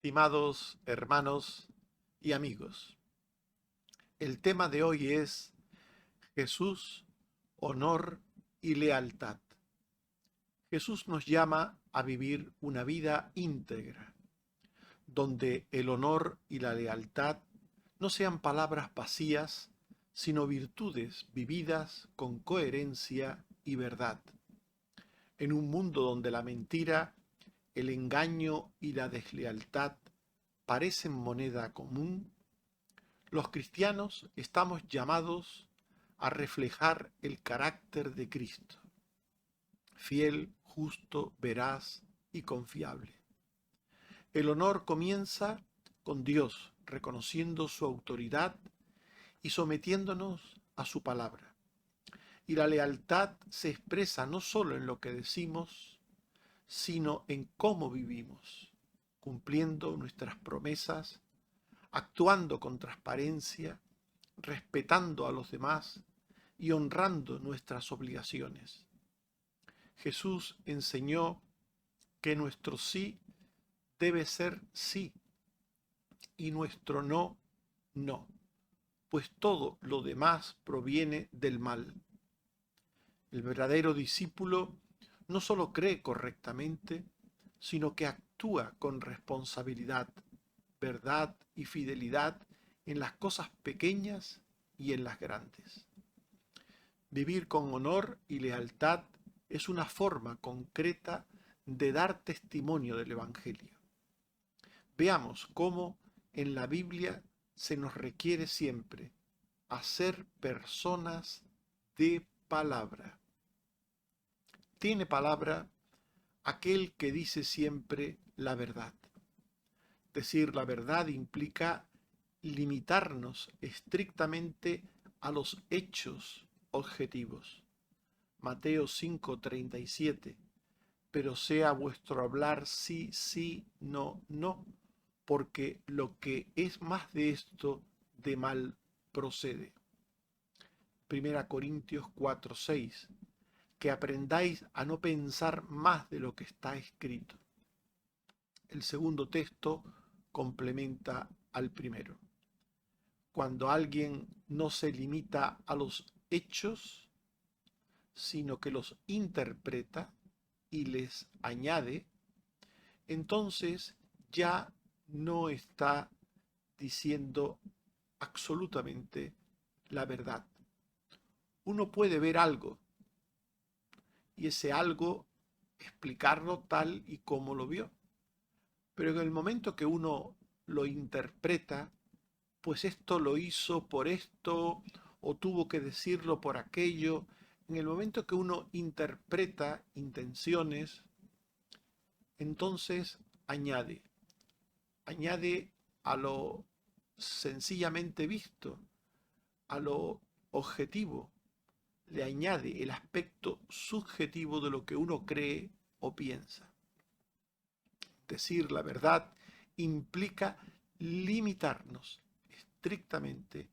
Estimados hermanos y amigos, el tema de hoy es Jesús, honor y lealtad. Jesús nos llama a vivir una vida íntegra, donde el honor y la lealtad no sean palabras vacías, sino virtudes vividas con coherencia y verdad. En un mundo donde la mentira, el engaño y la deslealtad parecen moneda común, los cristianos estamos llamados a reflejar el carácter de Cristo, fiel, justo, veraz y confiable. El honor comienza con Dios, reconociendo su autoridad y sometiéndonos a su palabra. Y la lealtad se expresa no solo en lo que decimos, sino en cómo vivimos, cumpliendo nuestras promesas, actuando con transparencia, respetando a los demás y honrando nuestras obligaciones. Jesús enseñó que nuestro sí debe ser sí y nuestro no, no, pues todo lo demás proviene del mal. El verdadero discípulo no solo cree correctamente, sino que actúa con responsabilidad, verdad y fidelidad en las cosas pequeñas y en las grandes. Vivir con honor y lealtad es una forma concreta de dar testimonio del Evangelio. Veamos cómo en la Biblia se nos requiere siempre a ser personas de palabra. Tiene palabra aquel que dice siempre la verdad. Decir la verdad implica limitarnos estrictamente a los hechos objetivos. Mateo 5:37, pero sea vuestro hablar sí, sí, no, no, porque lo que es más de esto, de mal procede. Primera Corintios 4:6, que aprendáis a no pensar más de lo que está escrito. El segundo texto complementa al primero. Cuando alguien no se limita a los hechos, sino que los interpreta y les añade, entonces ya no está diciendo absolutamente la verdad. Uno puede ver algo y ese algo explicarlo tal y como lo vio, pero en el momento que uno lo interpreta, pues esto lo hizo por esto o tuvo que decirlo por aquello, en el momento que uno interpreta intenciones, entonces añade a lo sencillamente visto, a lo objetivo, le añade el aspecto subjetivo de lo que uno cree o piensa. Decir la verdad implica limitarnos estrictamente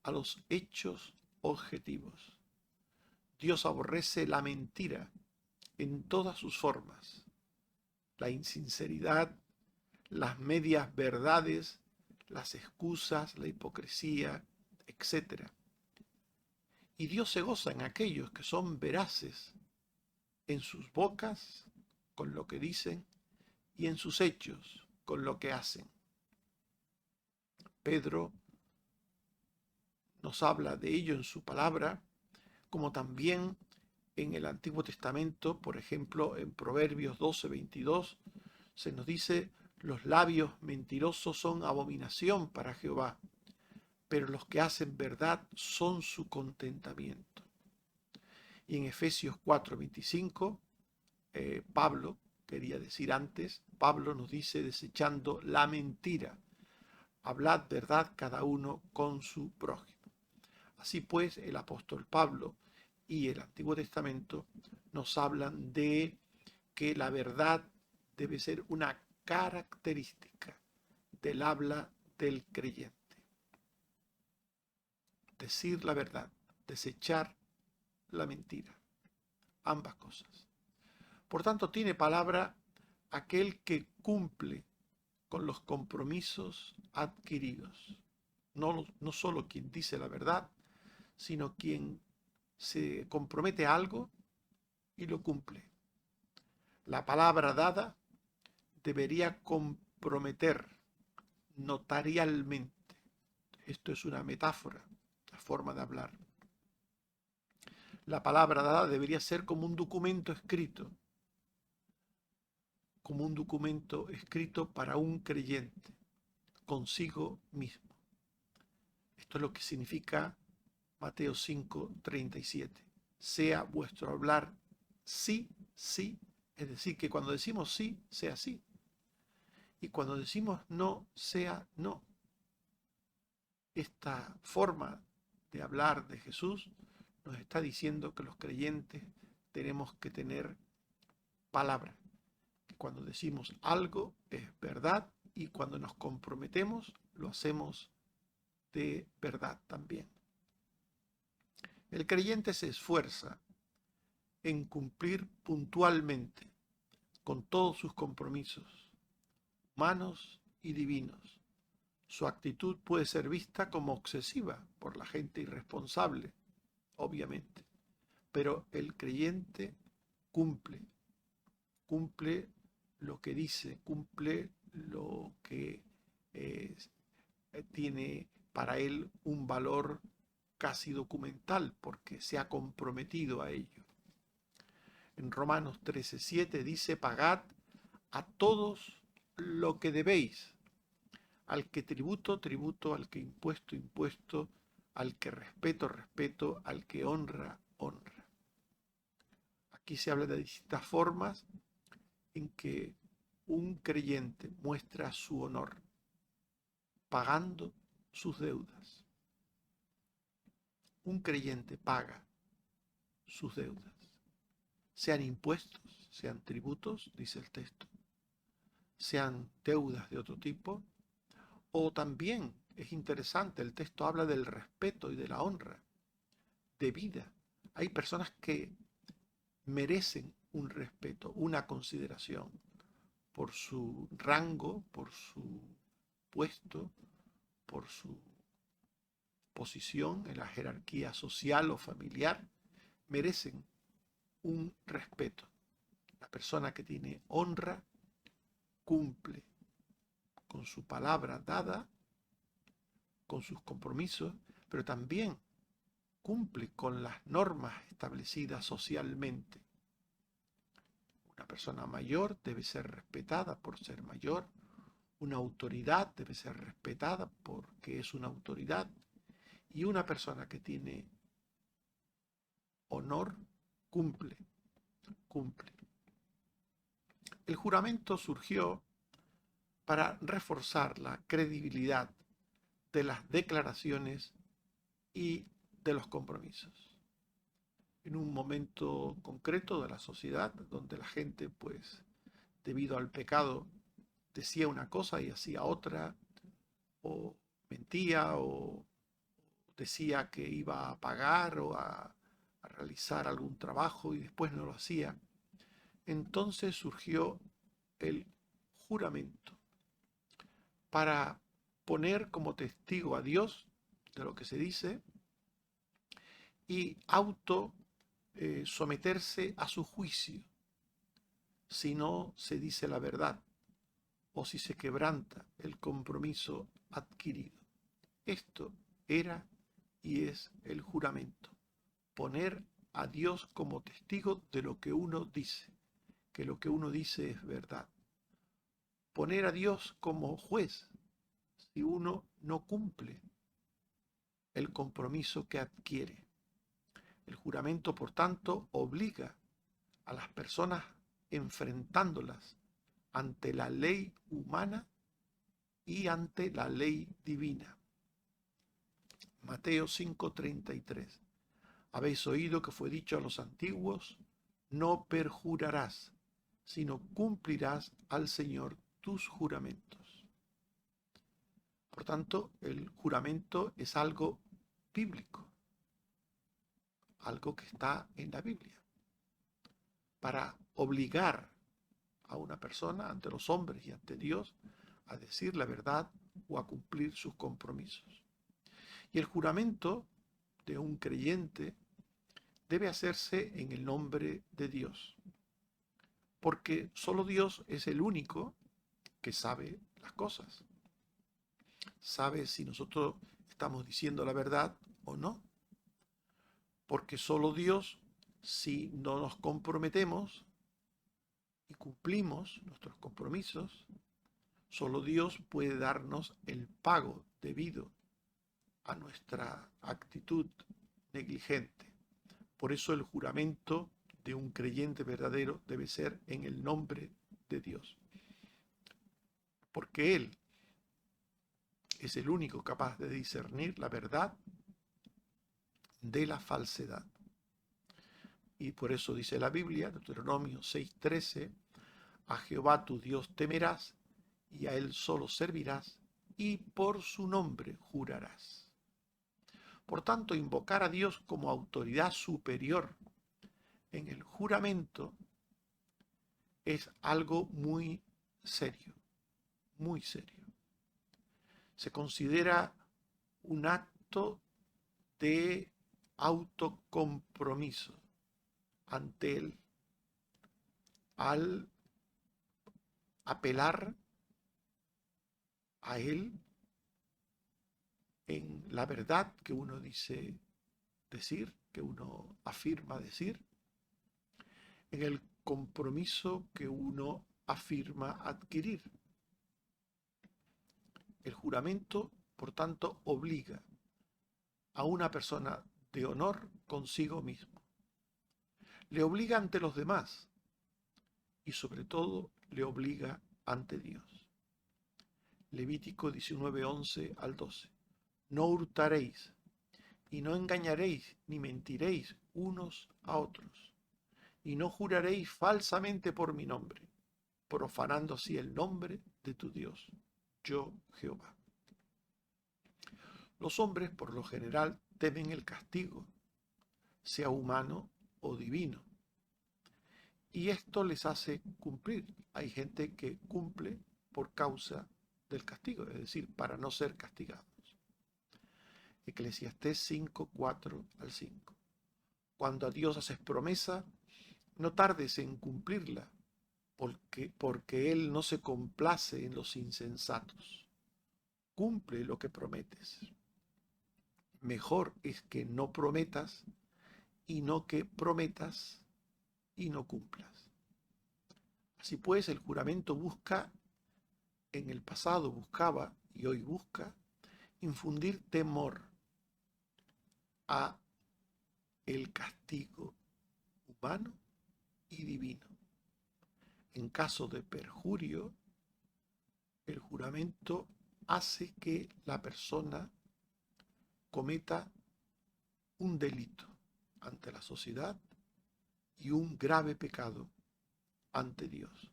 a los hechos objetivos. Dios aborrece la mentira en todas sus formas, la insinceridad, las medias verdades, las excusas, la hipocresía, etc. Y Dios se goza en aquellos que son veraces en sus bocas con lo que dicen y en sus hechos con lo que hacen. Pedro nos habla de ello en su palabra, como también en el Antiguo Testamento, por ejemplo, en Proverbios 12:22, se nos dice, los labios mentirosos son abominación para Jehová, pero los que hacen verdad son su contentamiento. Y en Efesios 4:25, Pablo, quería decir antes, Pablo nos dice, desechando la mentira, hablad verdad cada uno con su prójimo. Así pues, el apóstol Pablo y el Antiguo Testamento nos hablan de que la verdad debe ser una característica del habla del creyente. Decir la verdad, desechar la mentira, ambas cosas. Por tanto, tiene palabra aquel que cumple con los compromisos adquiridos. No solo quien dice la verdad, sino quien se compromete a algo y lo cumple. La palabra dada debería comprometer notarialmente. Esto es una metáfora, la forma de hablar. La palabra dada debería ser como un documento escrito, para un creyente, consigo mismo. Esto es lo que significa Mateo 5:37. Sea vuestro hablar sí, sí, es decir, que cuando decimos sí, sea sí, y cuando decimos no, sea no. Esta forma de hablar de Jesús nos está diciendo que los creyentes tenemos que tener palabra, que cuando decimos algo es verdad y cuando nos comprometemos lo hacemos de verdad también. El creyente se esfuerza en cumplir puntualmente con todos sus compromisos, humanos y divinos. Su actitud puede ser vista como obsesiva por la gente irresponsable, obviamente, pero el creyente cumple lo que dice, cumple lo que tiene para él un valor casi documental, porque se ha comprometido a ello. En Romanos 13:7 dice: pagad a todos lo que debéis, al que tributo, tributo, al que impuesto, impuesto, al que respeto, respeto, al que honra, honra. Aquí se habla de distintas formas en que un creyente muestra su honor, pagando sus deudas. Un creyente paga sus deudas, sean impuestos, sean tributos, dice el texto, sean deudas de otro tipo, o también es interesante, el texto habla del respeto y de la honra de vida. Hay personas que merecen un respeto, una consideración por su rango, por su puesto, por su posición en la jerarquía social o familiar, merecen un respeto. La persona que tiene honra cumple con su palabra dada, con sus compromisos, pero también cumple con las normas establecidas socialmente. Una persona mayor debe ser respetada por ser mayor, una autoridad debe ser respetada porque es una autoridad, y una persona que tiene honor cumple. El juramento surgió para reforzar la credibilidad de las declaraciones y de los compromisos. En un momento concreto de la sociedad, donde la gente, pues, debido al pecado, decía una cosa y hacía otra, o mentía, o decía que iba a pagar o a realizar algún trabajo y después no lo hacía. Entonces surgió el juramento para poner como testigo a Dios de lo que se dice y someterse a su juicio si no se dice la verdad o si se quebranta el compromiso adquirido. Esto era y es el juramento: poner a Dios como testigo de lo que uno dice, que lo que uno dice es verdad. Poner a Dios como juez si uno no cumple el compromiso que adquiere. El juramento, por tanto, obliga a las personas enfrentándolas ante la ley humana y ante la ley divina. Mateo 5:33. Habéis oído que fue dicho a los antiguos: no perjurarás, sino cumplirás al Señor tus juramentos. Por tanto, el juramento es algo bíblico, algo que está en la Biblia, para obligar a una persona ante los hombres y ante Dios a decir la verdad o a cumplir sus compromisos. Y el juramento de un creyente debe hacerse en el nombre de Dios, porque solo Dios es el único que sabe las cosas. Sabe si nosotros estamos diciendo la verdad o no, porque solo Dios, si no nos comprometemos y cumplimos nuestros compromisos, solo Dios puede darnos el pago debido a nuestra actitud negligente. Por eso el juramento de un creyente verdadero debe ser en el nombre de Dios, porque Él es el único capaz de discernir la verdad de la falsedad. Y por eso dice la Biblia, Deuteronomio 6:13, a Jehová tu Dios temerás y a Él solo servirás y por su nombre jurarás. Por tanto, invocar a Dios como autoridad superior en el juramento es algo muy serio, muy serio. Se considera un acto de autocompromiso ante Él al apelar a Él en la verdad que uno dice decir, que uno afirma decir, en el compromiso que uno afirma adquirir. El juramento, por tanto, obliga a una persona de honor consigo mismo. Le obliga ante los demás y sobre todo le obliga ante Dios. Levítico 19:11 al 12. No hurtaréis y no engañaréis ni mentiréis unos a otros y no juraréis falsamente por mi nombre, profanando así el nombre de tu Dios, yo Jehová. Los hombres, por lo general, temen el castigo, sea humano o divino, y esto les hace cumplir. Hay gente que cumple por causa del castigo, es decir, para no ser castigados. Eclesiastés 5:4 al 5. Cuando a Dios haces promesa, no tardes en cumplirla, porque Él no se complace en los insensatos. Cumple lo que prometes. Mejor es que no prometas y no que prometas y no cumplas. Así pues, el juramento busca, en el pasado buscaba y hoy busca, infundir temor a el castigo humano y divino. En caso de perjurio, el juramento hace que la persona cometa un delito ante la sociedad y un grave pecado ante Dios.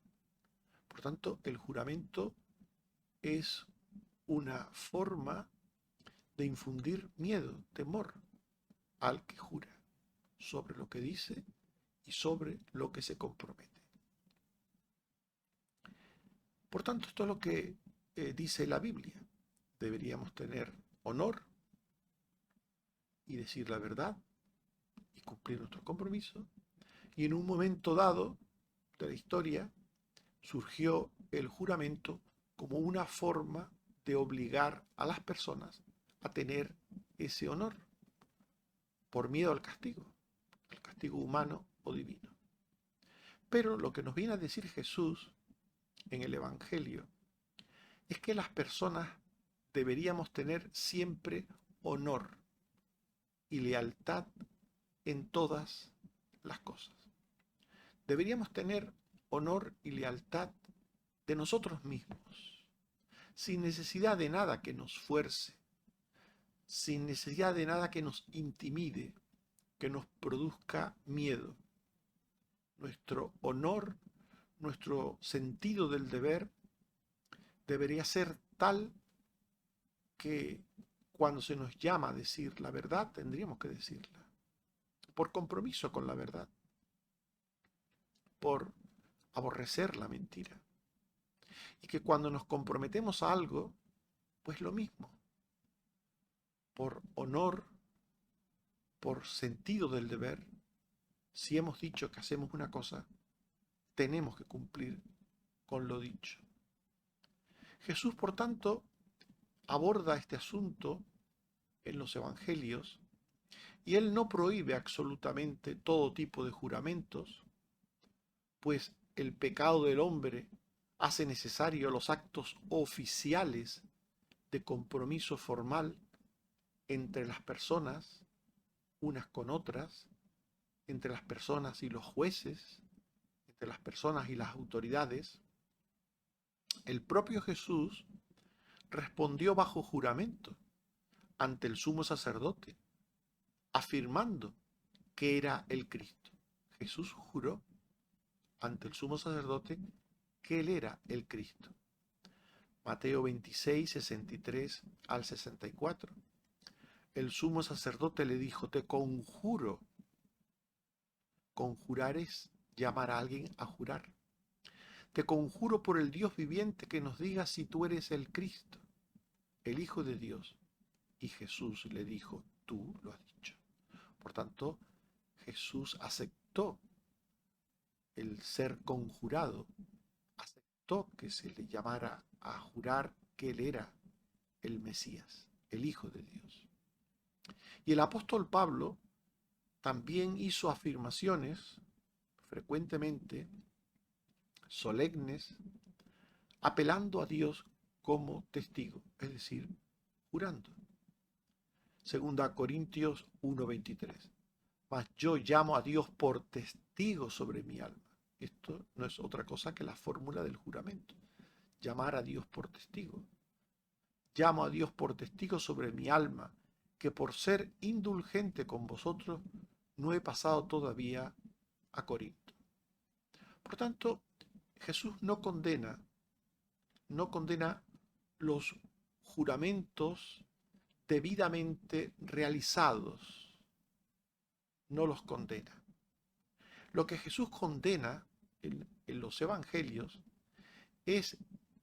Por tanto, el juramento es una forma de infundir miedo, temor al que jura sobre lo que dice y sobre lo que se compromete. Por tanto, esto es lo que dice la Biblia. Deberíamos tener honor y decir la verdad y cumplir nuestros compromisos. Y en un momento dado de la historia surgió el juramento como una forma de obligar a las personas a tener ese honor por miedo al castigo humano o divino. Pero lo que nos viene a decir Jesús en el Evangelio es que las personas deberíamos tener siempre honor y lealtad en todas las cosas. Deberíamos tener honor y lealtad de nosotros mismos, sin necesidad de nada que nos fuerce, sin necesidad de nada que nos intimide, que nos produzca miedo. Nuestro honor, nuestro sentido del deber debería ser tal que cuando se nos llama a decir la verdad, tendríamos que decirla, por compromiso con la verdad, por aborrecer la mentira. Y que cuando nos comprometemos a algo, pues lo mismo, por honor, por sentido del deber, si hemos dicho que hacemos una cosa, tenemos que cumplir con lo dicho. Jesús, por tanto, aborda este asunto en los evangelios y él no prohíbe absolutamente todo tipo de juramentos, pues el pecado del hombre hace necesario los actos oficiales de compromiso formal entre las personas, unas con otras, entre las personas y los jueces, entre las personas y las autoridades. El propio Jesús respondió bajo juramento ante el sumo sacerdote, afirmando que era el Cristo. Jesús juró ante el sumo sacerdote que él era el Cristo. Mateo 26, 63 al 64. El sumo sacerdote le dijo, te conjuro. Conjurar es llamar a alguien a jurar. Te conjuro por el Dios viviente que nos digas si tú eres el Cristo, el Hijo de Dios. Y Jesús le dijo, tú lo has dicho. Por tanto, Jesús aceptó el ser conjurado, aceptó que se le llamara a jurar que él era el Mesías, el Hijo de Dios. Y el apóstol Pablo también hizo afirmaciones frecuentemente solemnes, apelando a Dios como testigo, es decir, jurando. Segunda Corintios 1:23. Mas yo llamo a Dios por testigo sobre mi alma. Esto no es otra cosa que la fórmula del juramento. Llamar a Dios por testigo. Llamo a Dios por testigo sobre mi alma, que por ser indulgente con vosotros, no he pasado todavía a Corinto. Por tanto, Jesús no condena los juramentos debidamente realizados, no los condena. Lo que Jesús condena en los evangelios es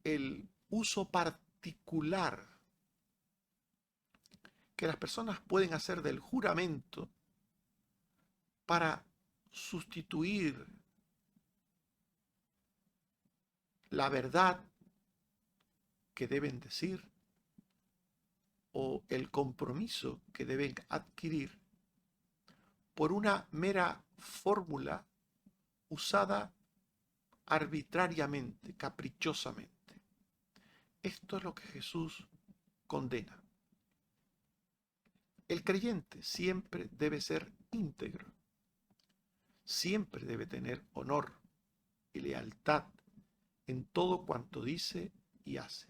el uso particular que las personas pueden hacer del juramento para sustituir la verdad que deben decir o el compromiso que deben adquirir por una mera fórmula usada arbitrariamente, caprichosamente. Esto es lo que Jesús condena. El creyente siempre debe ser íntegro, siempre debe tener honor y lealtad en todo cuanto dice y hace.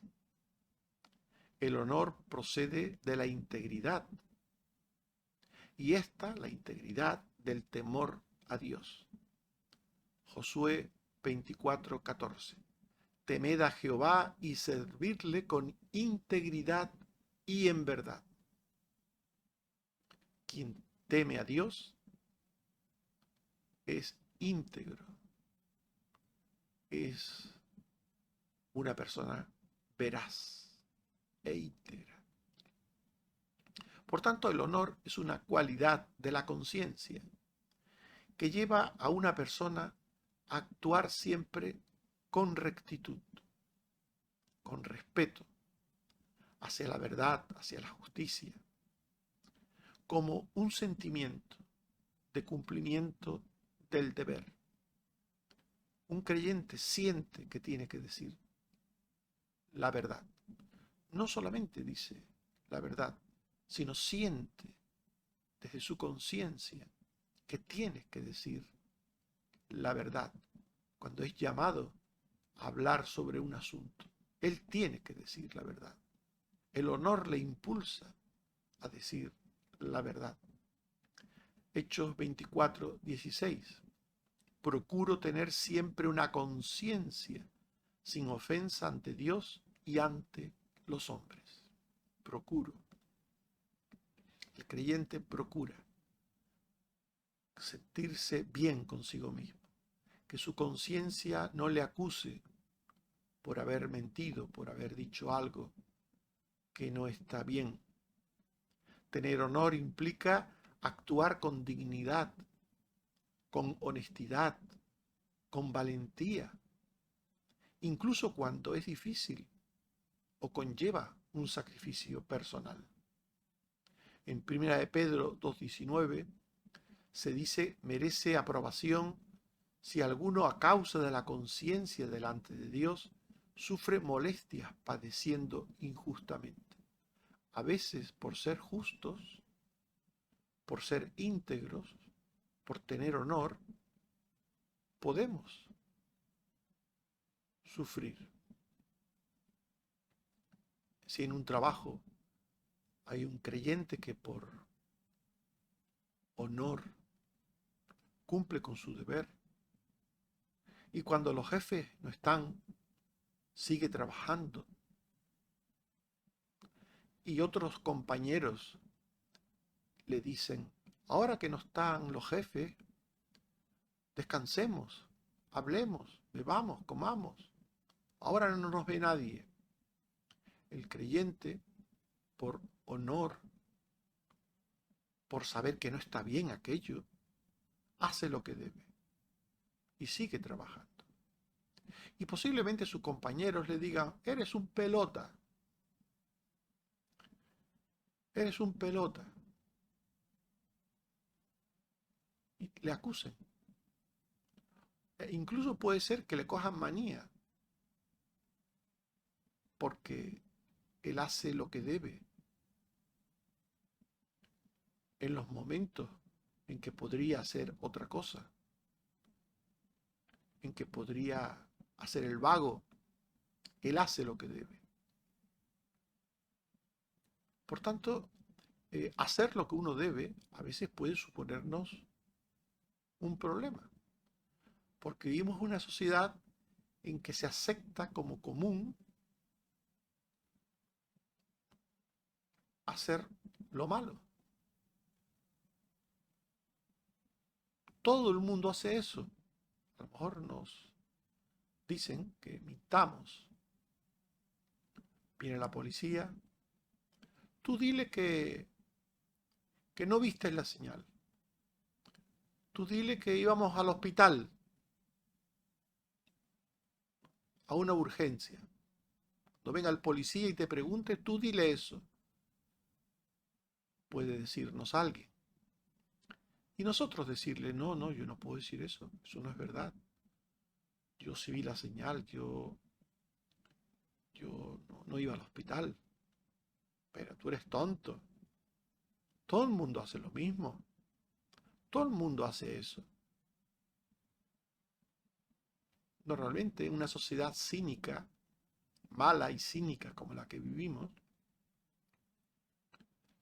El honor procede de la integridad, y esta, la integridad del temor a Dios. Josué 24:14. Temed a Jehová y servidle con integridad y en verdad. Quien teme a Dios es íntegro, es una persona veraz e íntegra. Por tanto, el honor es una cualidad de la conciencia que lleva a una persona a actuar siempre con rectitud, con respeto hacia la verdad, hacia la justicia, como un sentimiento de cumplimiento del deber. Un creyente siente que tiene que decir la verdad. No solamente dice la verdad, sino siente desde su conciencia que tiene que decir la verdad cuando es llamado a hablar sobre un asunto. Él tiene que decir la verdad. El honor le impulsa a decir la verdad. Hechos 24:16. Procuro tener siempre una conciencia sin ofensa ante Dios y ante los hombres. Procuro. El creyente procura sentirse bien consigo mismo, que su conciencia no le acuse por haber mentido, por haber dicho algo que no está bien. Tener honor implica actuar con dignidad, con honestidad, con valentía, incluso cuando es difícil o conlleva un sacrificio personal. En 1 de Pedro 2:19 se dice: merece aprobación si alguno a causa de la conciencia delante de Dios sufre molestias padeciendo injustamente. A veces por ser justos, por ser íntegros, por tener honor, podemos sufrir. Si en un trabajo hay un creyente que por honor cumple con su deber, y cuando los jefes no están, sigue trabajando, y otros compañeros le dicen: ahora que no están los jefes, descansemos, hablemos, bebamos, comamos, ahora no nos ve nadie. El creyente, por honor, por saber que no está bien aquello, hace lo que debe y sigue trabajando. Y posiblemente sus compañeros le digan: eres un pelota, eres un pelota, y le acusen. E incluso puede ser que le cojan manía, porque él hace lo que debe en los momentos en que podría hacer otra cosa, en que podría hacer el vago. Él hace lo que debe. Por tanto, hacer lo que uno debe a veces puede suponernos un problema, porque vivimos una sociedad en que se acepta como común hacer lo malo. Todo el mundo hace eso. A lo mejor nos dicen que mintamos. Viene la policía. Tú dile que no viste la señal. Tú dile que íbamos al hospital a una urgencia. Cuando venga el policía y te pregunte, tú dile eso. Puede decirnos alguien. Y nosotros decirle: no, no, yo no puedo decir eso. Eso no es verdad. Yo sí vi la señal, yo no iba al hospital. Pero tú eres tonto. Todo el mundo hace lo mismo. Todo el mundo hace eso. Normalmente en una sociedad cínica, mala y cínica como la que vivimos,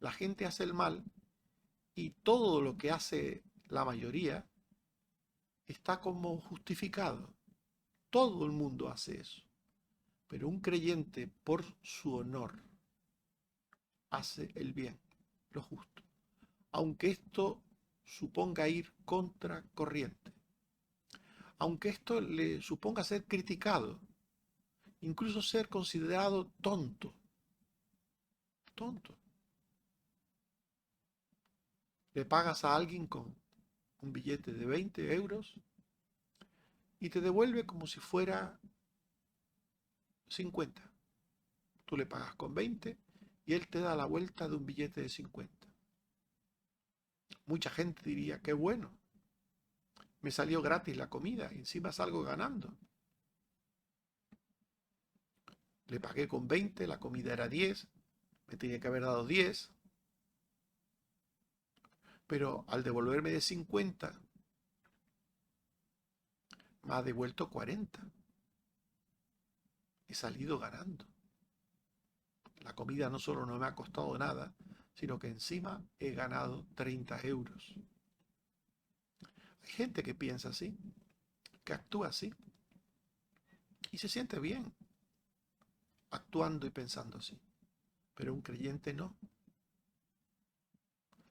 la gente hace el mal y todo lo que hace la mayoría está como justificado. Todo el mundo hace eso. Pero un creyente, por su honor, hace el bien, lo justo, aunque esto suponga ir contra corriente, aunque esto le suponga ser criticado, incluso ser considerado tonto. Tonto. Le pagas a alguien con un billete de 20 euros y te devuelve como si fuera 50. Tú le pagas con 20 y él te da la vuelta de un billete de 50. Mucha gente diría: qué bueno, me salió gratis la comida y encima salgo ganando. Le pagué con 20, la comida era 10, me tenía que haber dado 10, pero al devolverme de 50, me ha devuelto 40. He salido ganando. La comida no solo no me ha costado nada, sino que encima he ganado 30 euros. Hay gente que piensa así, que actúa así, y se siente bien actuando y pensando así. Pero un creyente no.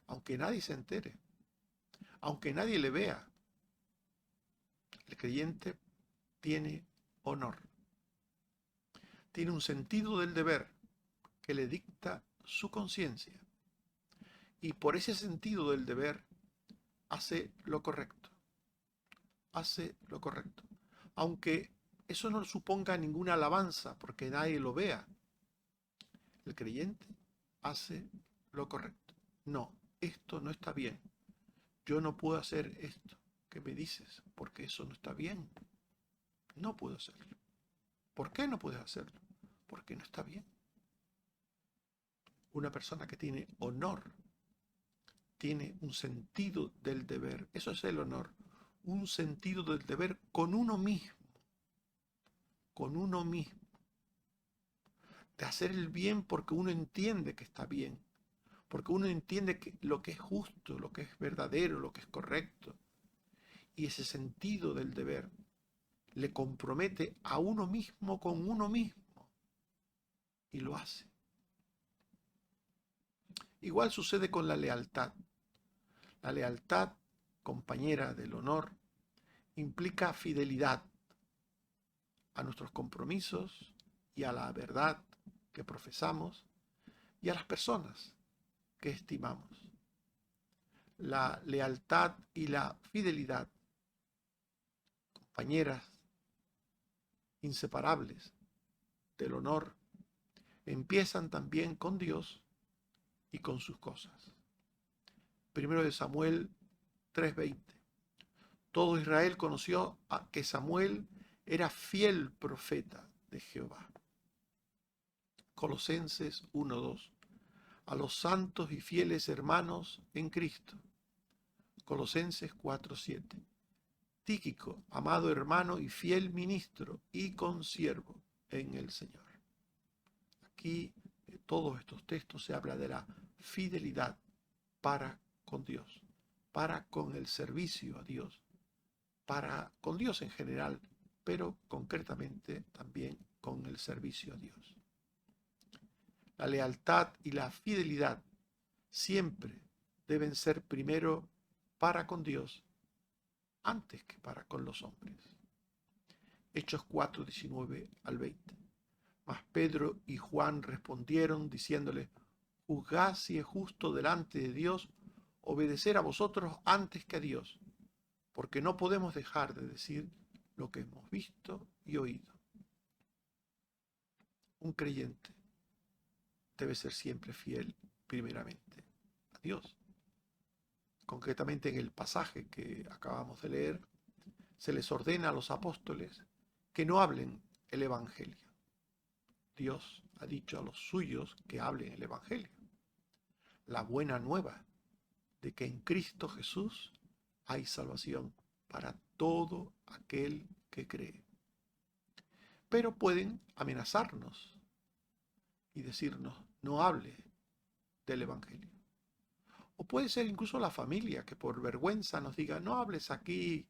Aunque nadie se entere, aunque nadie le vea, el creyente tiene honor. tiene un sentido del deber que le dicta su conciencia. Y por ese sentido del deber hace lo correcto. Hace lo correcto. Aunque eso no suponga ninguna alabanza, porque nadie lo vea. El creyente hace lo correcto. No, esto no está bien. Yo no puedo hacer esto que me dices, porque eso no está bien. No puedo hacerlo. ¿Por qué no puedes hacerlo? Porque no está bien. Una persona que tiene honor tiene un sentido del deber. Eso es el honor. Un sentido del deber con uno mismo. Con uno mismo. De hacer el bien porque uno entiende que está bien. Porque uno entiende que lo que es justo, lo que es verdadero, lo que es correcto. Y ese sentido del deber le compromete a uno mismo con uno mismo. Y lo hace. Igual sucede con la lealtad. La lealtad, compañera del honor, implica fidelidad a nuestros compromisos y a la verdad que profesamos y a las personas que estimamos. La lealtad y la fidelidad, compañeras inseparables del honor, empiezan también con Dios y con sus cosas. Primero de Samuel 3:20. Todo Israel conoció que Samuel era fiel profeta de Jehová. Colosenses 1:2. A los santos y fieles hermanos en Cristo. Colosenses 4:7. Tíquico, amado hermano y fiel ministro y consiervo en el Señor. Aquí, en todos estos textos se habla de la fidelidad para con Dios, para con el servicio a Dios, para con Dios en general, pero concretamente también con el servicio a Dios. La lealtad y la fidelidad siempre deben ser primero para con Dios antes que para con los hombres. Hechos 4:19-20. Mas Pedro y Juan respondieron diciéndole: juzgad si es justo delante de Dios obedecer a vosotros antes que a Dios, porque no podemos dejar de decir lo que hemos visto y oído. Un creyente debe ser siempre fiel primeramente a Dios. Concretamente en el pasaje que acabamos de leer, se les ordena a los apóstoles que no hablen el Evangelio. Dios ha dicho a los suyos que hablen el Evangelio. La buena nueva de que en Cristo Jesús hay salvación para todo aquel que cree. Pero pueden amenazarnos y decirnos: no hable del Evangelio. O puede ser incluso la familia que por vergüenza nos diga: no hables aquí,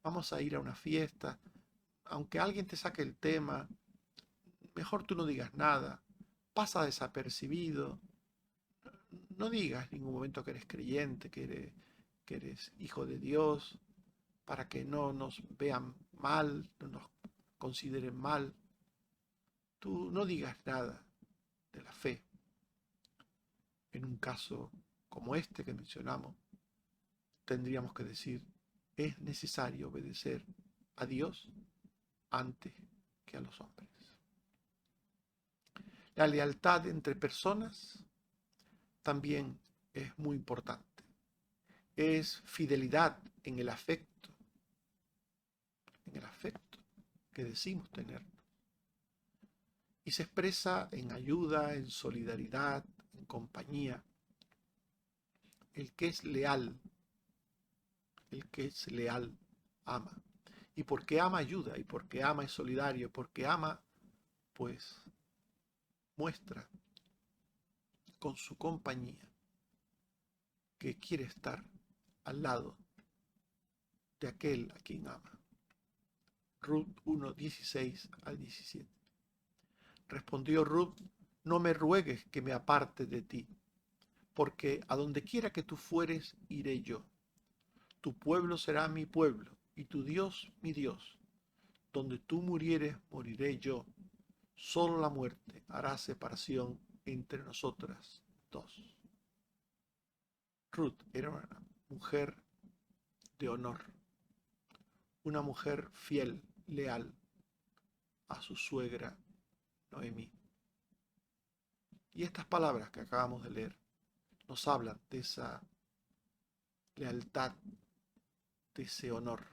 vamos a ir a una fiesta, aunque alguien te saque el tema, mejor tú no digas nada, pasa desapercibido, no digas en ningún momento que eres creyente, que eres hijo de Dios, para que no nos vean mal, no nos consideren mal. Tú no digas nada de la fe. En un caso como este que mencionamos, tendríamos que decir: es necesario obedecer a Dios antes que a los hombres. La lealtad entre personas también es muy importante. Es fidelidad en el afecto que decimos tener. Y se expresa en ayuda, en solidaridad, en compañía. El que es leal ama. Y porque ama ayuda, y porque ama es solidario, porque ama, pues muestra con su compañía que quiere estar al lado de aquel a quien ama. Ruth 1:16-17. Respondió Ruth: no me ruegues que me aparte de ti, porque a donde quiera que tú fueres, iré yo. Tu pueblo será mi pueblo, y tu Dios mi Dios. Donde tú murieres, moriré yo, Solo la muerte hará separación entre nosotras dos. Ruth era una mujer de honor, una mujer fiel, leal a su suegra Noemí. Y estas palabras que acabamos de leer nos hablan de esa lealtad, de ese honor.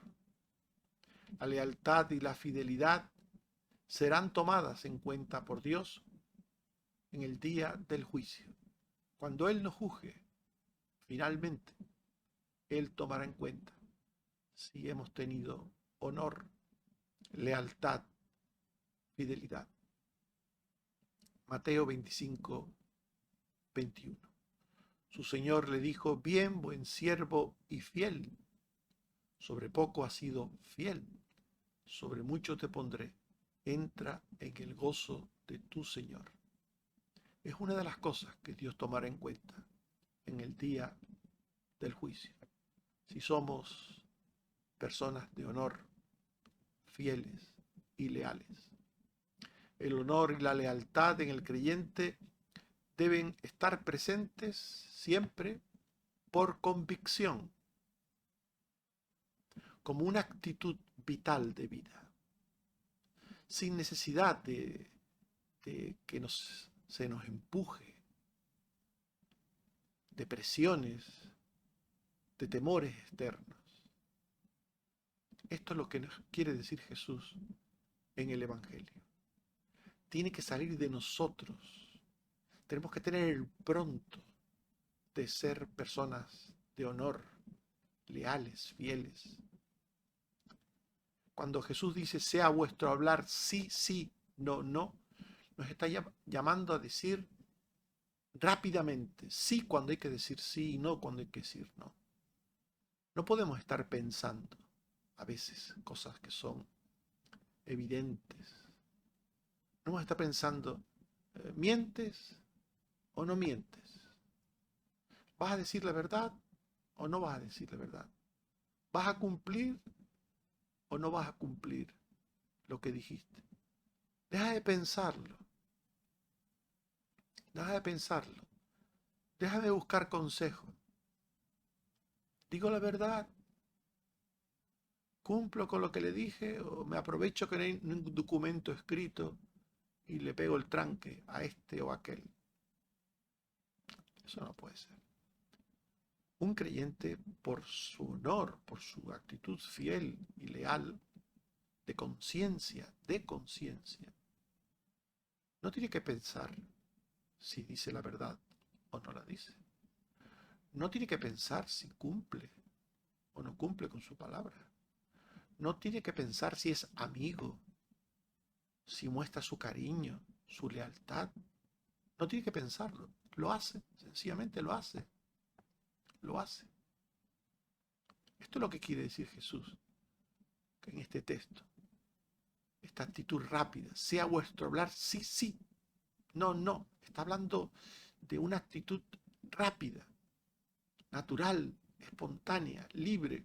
La lealtad y la fidelidad serán tomadas en cuenta por Dios en el día del juicio. Cuando Él nos juzgue, finalmente, Él tomará en cuenta si hemos tenido honor, lealtad, fidelidad. Mateo 25, 21. Su Señor le dijo: bien, buen siervo y fiel. Sobre poco has sido fiel, sobre mucho te pondré. Entra en el gozo de tu Señor. Es una de las cosas que Dios tomará en cuenta en el día del juicio. Si somos personas de honor, fieles y leales. El honor y la lealtad en el creyente deben estar presentes siempre por convicción, como una actitud vital de vida, sin necesidad de que se nos empuje, de presiones, de temores externos. Esto es lo que nos quiere decir Jesús en el Evangelio. Tiene que salir de nosotros. Tenemos que tener el pronto de ser personas de honor, leales, fieles. Cuando Jesús dice: sea vuestro hablar sí, sí, no, no, nos está llamando a decir rápidamente sí cuando hay que decir sí y no cuando hay que decir no. No podemos estar pensando a veces cosas que son evidentes. No vamos a estar pensando, ¿mientes o no mientes? ¿Vas a decir la verdad o no vas a decir la verdad? ¿Vas a cumplir o no vas a cumplir lo que dijiste? Deja de pensarlo. Deja de pensarlo. Deja de buscar consejos. ¿Digo la verdad? ¿Cumplo con lo que le dije o me aprovecho que no hay un documento escrito y le pego el tranque a este o a aquel? Eso no puede ser. Un creyente, por su honor, por su actitud fiel y leal, de conciencia, no tiene que pensar si dice la verdad o no la dice. No tiene que pensar si cumple o no cumple con su palabra. No tiene que pensar si es amigo, si muestra su cariño, su lealtad. No tiene que pensarlo. Lo hace, sencillamente lo hace. Lo hace. Esto es lo que quiere decir Jesús en este texto. Esta actitud rápida, sea vuestro hablar sí, sí, no, no. Está hablando de una actitud rápida, natural, espontánea, libre.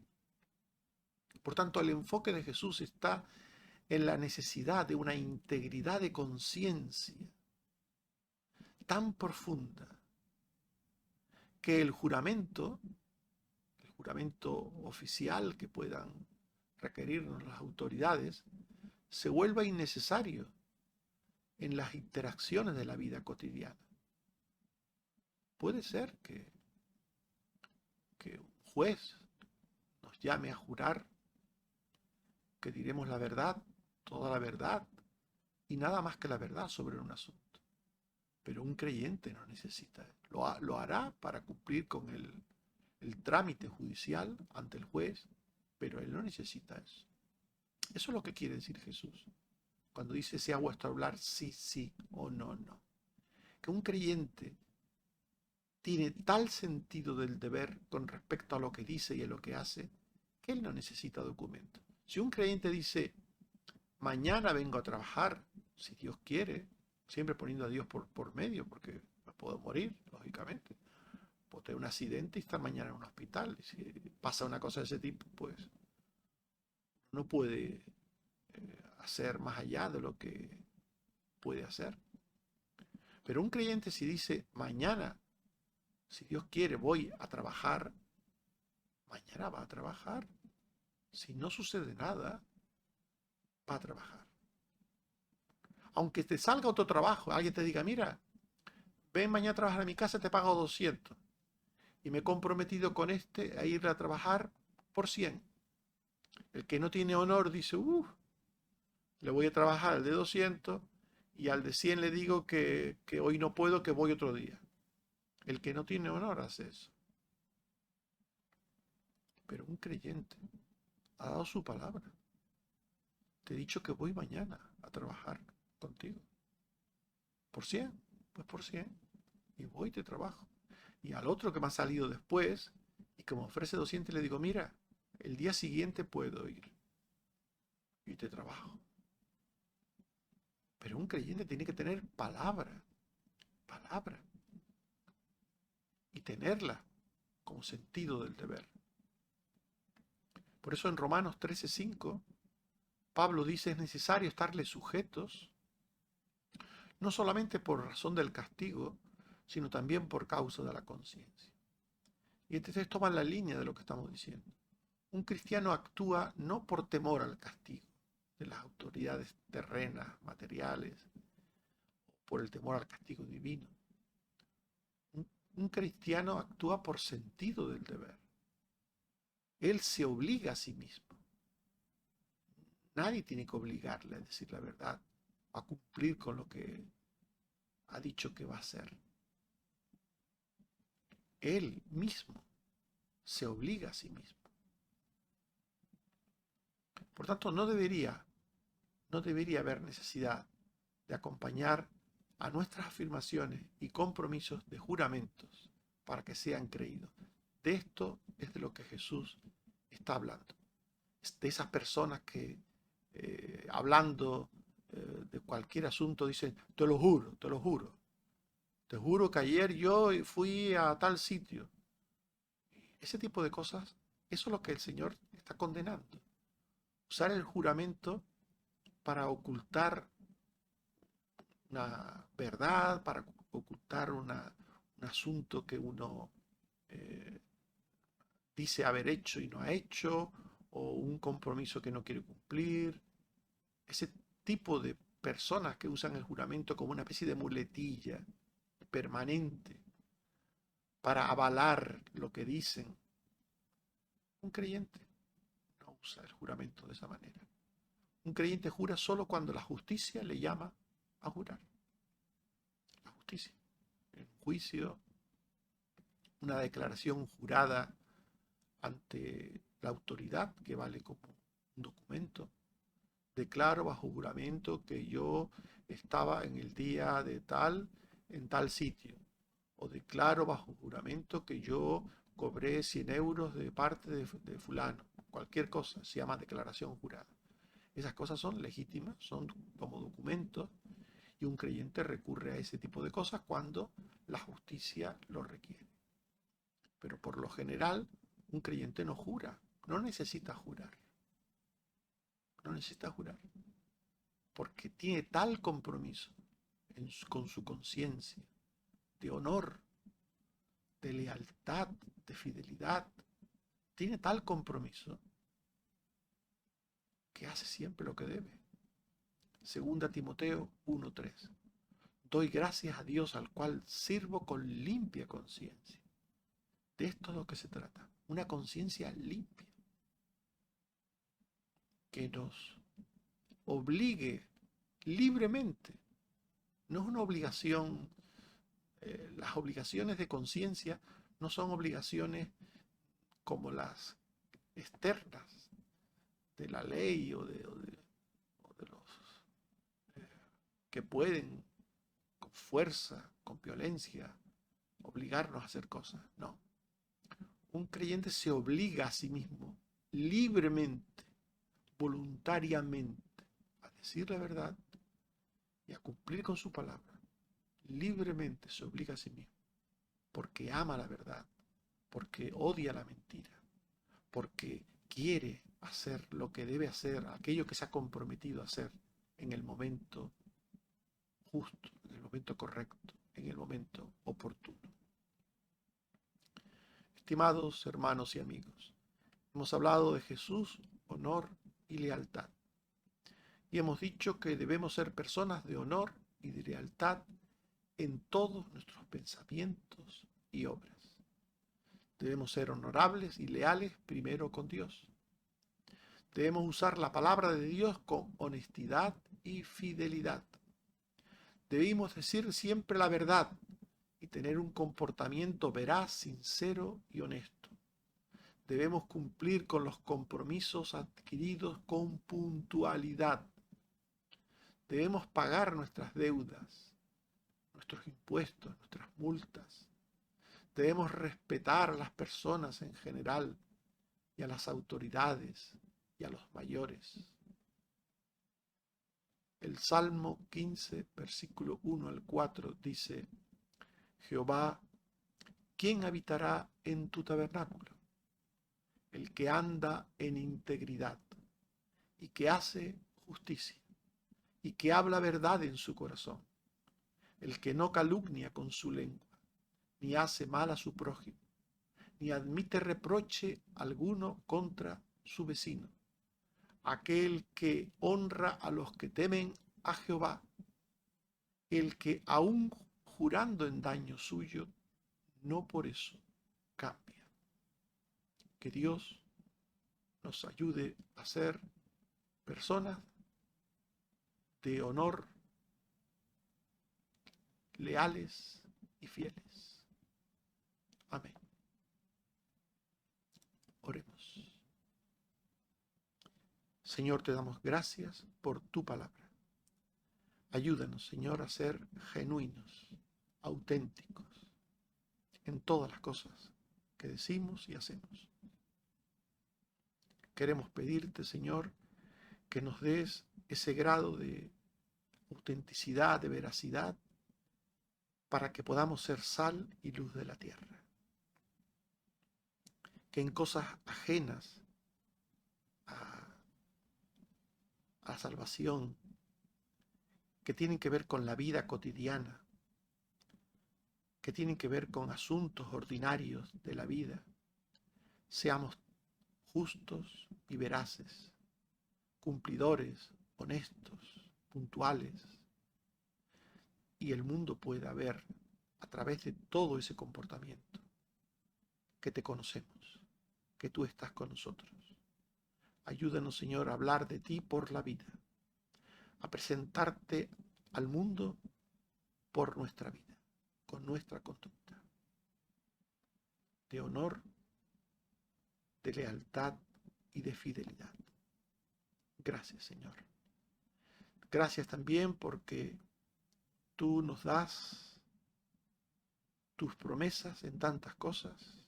Por tanto, el enfoque de Jesús está en la necesidad de una integridad de conciencia tan profunda que el juramento oficial que puedan requerirnos las autoridades, se vuelva innecesario en las interacciones de la vida cotidiana. Puede ser que un juez nos llame a jurar que diremos la verdad, toda la verdad y nada más que la verdad sobre un asunto. Pero un creyente no necesita, lo hará para cumplir con el trámite judicial ante el juez, pero él no necesita eso. Eso es lo que quiere decir Jesús cuando dice: sea vuestro hablar sí, sí o no, no. Que un creyente tiene tal sentido del deber con respecto a lo que dice y a lo que hace, que él no necesita documento. Si un creyente dice: mañana vengo a trabajar, si Dios quiere, siempre poniendo a Dios por medio, porque me puedo morir, lógicamente. Puedo tener un accidente y estar mañana en un hospital. Y si pasa una cosa de ese tipo, pues no puede hacer más allá de lo que puede hacer. Pero un creyente si dice, mañana, si Dios quiere, voy a trabajar, mañana va a trabajar. Si no sucede nada, va a trabajar. Aunque te salga otro trabajo, alguien te diga, mira, ven mañana a trabajar a mi casa, te pago 200. Y me he comprometido con este a ir a trabajar por 100. El que no tiene honor dice, le voy a trabajar al de 200 y al de 100 le digo que hoy no puedo, que voy otro día. El que no tiene honor hace eso. Pero un creyente ha dado su palabra. Te he dicho que voy mañana a trabajar contigo. ¿Por 100? Pues por 100. Y voy y te trabajo. Y al otro que me ha salido después y que me ofrece 200 le digo, mira, el día siguiente puedo ir. Y te trabajo. Pero un creyente tiene que tener palabra. Palabra. Y tenerla como sentido del deber. Por eso en Romanos 13:5, Pablo dice, es necesario estarle sujetos, no solamente por razón del castigo, sino también por causa de la conciencia. Y este texto va en la línea de lo que estamos diciendo. Un cristiano actúa no por temor al castigo de las autoridades terrenas, materiales, o por el temor al castigo divino. Un cristiano actúa por sentido del deber. Él se obliga a sí mismo. Nadie tiene que obligarle a decir la verdad, a cumplir con lo que ha dicho que va a hacer. Él mismo se obliga a sí mismo. Por tanto, no debería haber necesidad de acompañar a nuestras afirmaciones y compromisos de juramentos para que sean creídos. De esto es de lo que Jesús está hablando. De esas personas que hablando de cualquier asunto dicen, te lo juro, te lo juro. Te juro que ayer yo fui a tal sitio. Ese tipo de cosas, eso es lo que el Señor está condenando. Usar el juramento para ocultar una verdad, para ocultar un asunto que uno dice haber hecho y no ha hecho, o un compromiso que no quiere cumplir. Ese tipo de personas que usan el juramento como una especie de muletilla permanente para avalar lo que dicen. Un creyente no usa el juramento de esa manera. Un creyente jura solo cuando la justicia le llama a jurar. La justicia. En un juicio, una declaración jurada ante la autoridad que vale como un documento. Declaro bajo juramento que yo estaba en el día de tal, en tal sitio. O declaro bajo juramento que yo cobré 100 euros de parte de fulano. Cualquier cosa se llama declaración jurada. Esas cosas son legítimas, son como documentos, y un creyente recurre a ese tipo de cosas cuando la justicia lo requiere. Pero por lo general, un creyente no jura, no necesita jurar. No necesita jurar. Porque tiene tal compromiso con su conciencia, de honor, de lealtad, de fidelidad. Tiene tal compromiso que hace siempre lo que debe. Segunda Timoteo 1:3. Doy gracias a Dios al cual sirvo con limpia conciencia. De esto es lo que se trata. Una conciencia limpia. Que nos obligue libremente. No es una obligación. Las obligaciones de conciencia no son obligaciones como las externas de la ley o de los que pueden con fuerza, con violencia, obligarnos a hacer cosas. No. Un creyente se obliga a sí mismo, libremente, voluntariamente, a decir la verdad y a cumplir con su palabra. Libremente se obliga a sí mismo, porque ama la verdad, porque odia la mentira, porque quiere hacer lo que debe hacer, aquello que se ha comprometido a hacer en el momento justo, en el momento correcto, en el momento oportuno. Estimados hermanos y amigos, hemos hablado de Jesús, honor y lealtad. Y hemos dicho que debemos ser personas de honor y de lealtad en todos nuestros pensamientos y obras. Debemos ser honorables y leales primero con Dios. Debemos usar la palabra de Dios con honestidad y fidelidad. Debemos decir siempre la verdad y tener un comportamiento veraz, sincero y honesto. Debemos cumplir con los compromisos adquiridos con puntualidad. Debemos pagar nuestras deudas, nuestros impuestos, nuestras multas. Debemos respetar a las personas en general y a las autoridades y a los mayores. El Salmo 15, versículo 1 al 4 dice: Jehová, ¿quién habitará en tu tabernáculo? El que anda en integridad y que hace justicia y que habla verdad en su corazón, el que no calumnia con su lengua, ni hace mal a su prójimo, ni admite reproche alguno contra su vecino, aquel que honra a los que temen a Jehová, el que aun jurando en daño suyo, no por eso cambia. Que Dios nos ayude a ser personas de honor, leales y fieles. Amén. Oremos. Señor, te damos gracias por tu palabra. Ayúdanos, Señor, a ser genuinos, auténticos, en todas las cosas que decimos y hacemos. Queremos pedirte, Señor, que nos des ese grado de autenticidad, de veracidad, para que podamos ser sal y luz de la tierra. Que en cosas ajenas a la salvación, que tienen que ver con la vida cotidiana, que tienen que ver con asuntos ordinarios de la vida, seamos justos y veraces, cumplidores, honestos, puntuales, y el mundo pueda ver a través de todo ese comportamiento que te conocemos, que tú estás con nosotros. Ayúdanos, Señor, a hablar de ti por la vida, a presentarte al mundo por nuestra vida, con nuestra conducta de honor, de lealtad y de fidelidad. Gracias, Señor. Gracias también porque tú nos das tus promesas en tantas cosas,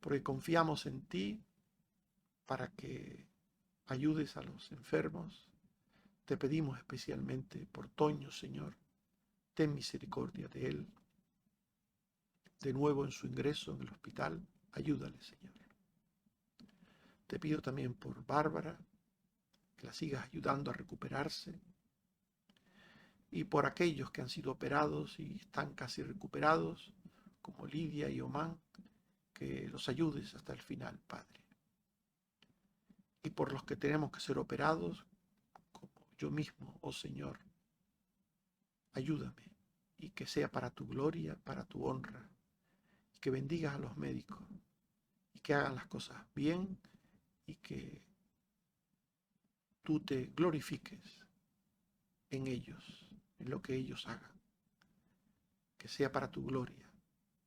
porque confiamos en ti para que ayudes a los enfermos. Te pedimos especialmente por Toño, Señor. Ten misericordia de él. De nuevo en su ingreso en el hospital, ayúdale, Señor. Te pido también por Bárbara, que la sigas ayudando a recuperarse, y por aquellos que han sido operados y están casi recuperados, como Lidia y Omán, que los ayudes hasta el final, Padre. Y por los que tenemos que ser operados, como yo mismo, oh Señor, ayúdame, y que sea para tu gloria, para tu honra, y que bendigas a los médicos, y que hagan las cosas bien, y que tú te glorifiques en ellos, en lo que ellos hagan. Que sea para tu gloria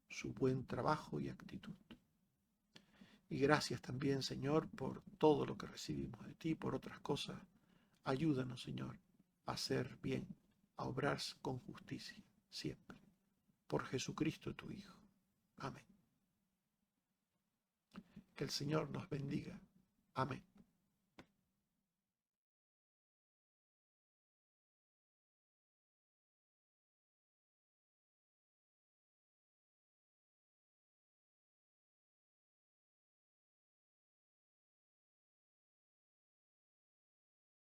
su buen trabajo y actitud. Y gracias también, Señor, por todo lo que recibimos de ti, por otras cosas. Ayúdanos, Señor, a hacer bien, a obrar con justicia, siempre. Por Jesucristo, tu Hijo. Amén. Que el Señor nos bendiga. Amén.